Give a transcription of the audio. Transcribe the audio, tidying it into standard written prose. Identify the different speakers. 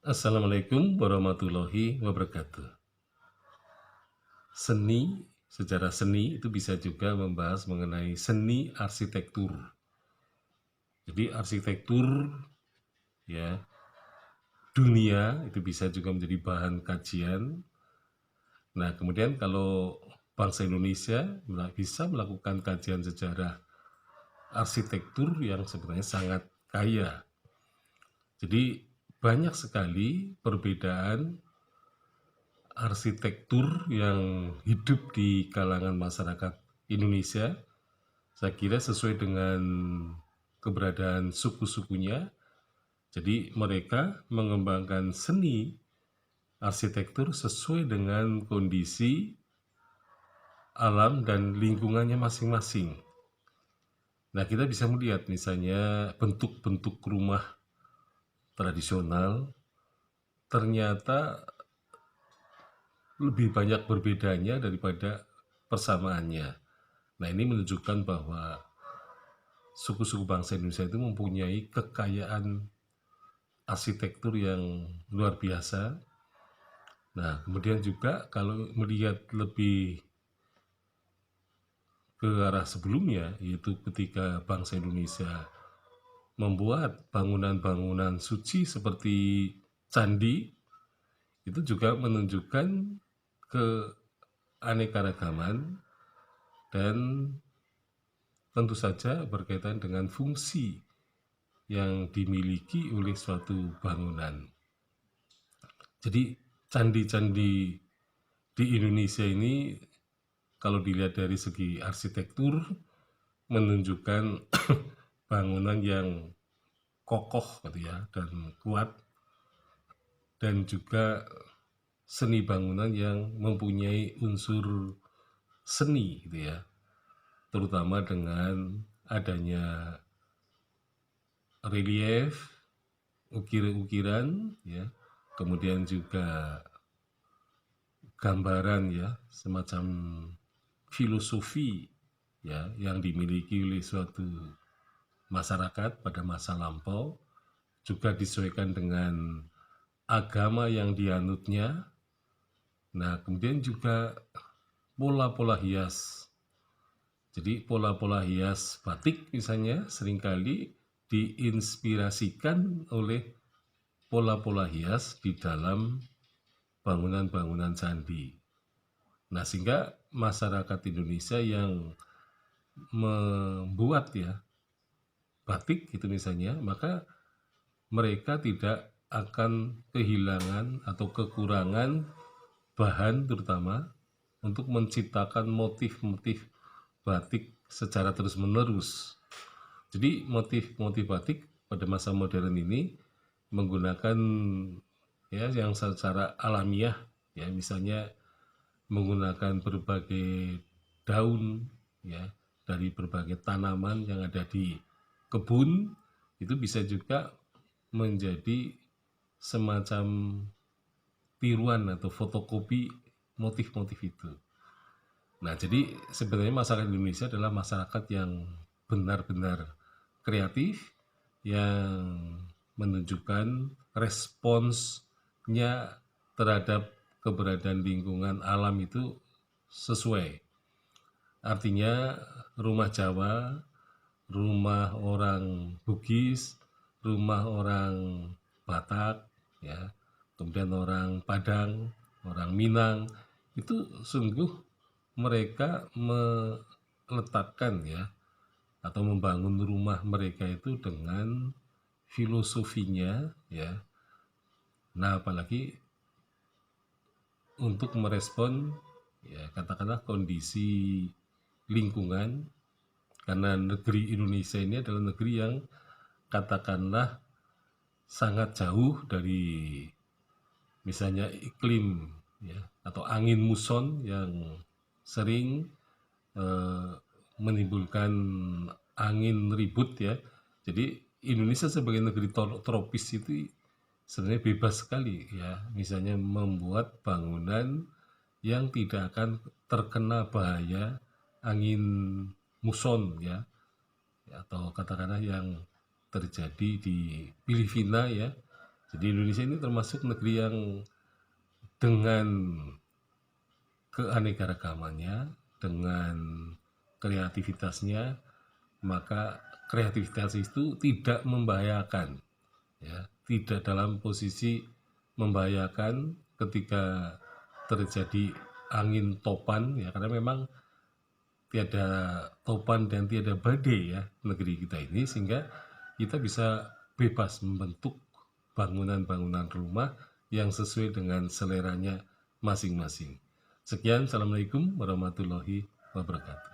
Speaker 1: Assalamualaikum warahmatullahi wabarakatuh. Sejarah seni itu bisa juga membahas mengenai seni arsitektur. Jadi arsitektur ya dunia itu bisa juga menjadi bahan kajian. Nah, kemudian kalau bangsa Indonesia bisa melakukan kajian sejarah arsitektur yang sebenarnya sangat kaya. Jadi banyak sekali perbedaan arsitektur yang hidup di kalangan masyarakat Indonesia. Saya kira sesuai dengan keberadaan suku-sukunya. Jadi mereka mengembangkan seni arsitektur sesuai dengan kondisi alam dan lingkungannya masing-masing. Nah, kita bisa melihat misalnya bentuk-bentuk rumah tradisional ternyata lebih banyak berbedanya daripada persamaannya. Nah, ini menunjukkan bahwa suku-suku bangsa Indonesia itu mempunyai kekayaan arsitektur yang luar biasa. Nah, kemudian juga kalau melihat lebih ke arah sebelumnya, yaitu ketika bangsa Indonesia membuat bangunan-bangunan suci seperti candi, itu juga menunjukkan keanekaragaman dan tentu saja berkaitan dengan fungsi yang dimiliki oleh suatu bangunan. Jadi candi-candi di Indonesia ini kalau dilihat dari segi arsitektur menunjukkan bangunan yang kokoh gitu ya dan kuat, dan juga seni bangunan yang mempunyai unsur seni gitu ya, terutama dengan adanya relief, ukir-ukiran ya, kemudian juga gambaran ya, semacam filosofi ya yang dimiliki oleh suatu masyarakat pada masa lampau, juga disesuaikan dengan agama yang dianutnya. Nah, kemudian juga pola-pola hias. Jadi pola-pola hias batik misalnya seringkali diinspirasikan oleh pola-pola hias di dalam bangunan-bangunan candi. Nah, sehingga masyarakat Indonesia yang membuat ya batik itu misalnya, maka mereka tidak akan kehilangan atau kekurangan bahan terutama untuk menciptakan motif-motif batik secara terus-menerus. Jadi motif-motif batik pada masa modern ini menggunakan ya yang secara alamiah ya, misalnya menggunakan berbagai daun ya dari berbagai tanaman yang ada di kebun, itu bisa juga menjadi semacam tiruan atau fotokopi motif-motif itu. Nah, jadi sebenarnya masyarakat Indonesia adalah masyarakat yang benar-benar kreatif, yang menunjukkan responsnya terhadap keberadaan lingkungan alam itu sesuai. Artinya rumah Jawa, rumah orang Bugis, rumah orang Batak, ya, kemudian orang Padang, orang Minang, itu sungguh mereka meletakkan ya atau membangun rumah mereka itu dengan filosofinya ya. Nah, apalagi untuk merespon ya katakanlah kondisi lingkungan, karena negeri Indonesia ini adalah negeri yang katakanlah sangat jauh dari misalnya iklim ya atau angin muson yang sering eh, menimbulkan angin ribut ya. Jadi Indonesia sebagai negeri tropis itu sebenarnya bebas sekali ya, misalnya membuat bangunan yang tidak akan terkena bahaya angin muson ya, atau katakanlah yang terjadi di Filipina ya, Jadi Indonesia ini termasuk negeri yang dengan keanekaragamannya, dengan kreativitasnya, maka kreativitas itu tidak membahayakan, ya, tidak dalam posisi membahayakan ketika terjadi angin topan, ya, karena memang tiada topan dan tiada badai, ya, negeri kita ini, sehingga kita bisa bebas membentuk bangunan-bangunan rumah yang sesuai dengan seleranya masing-masing. Sekian, Assalamualaikum warahmatullahi wabarakatuh.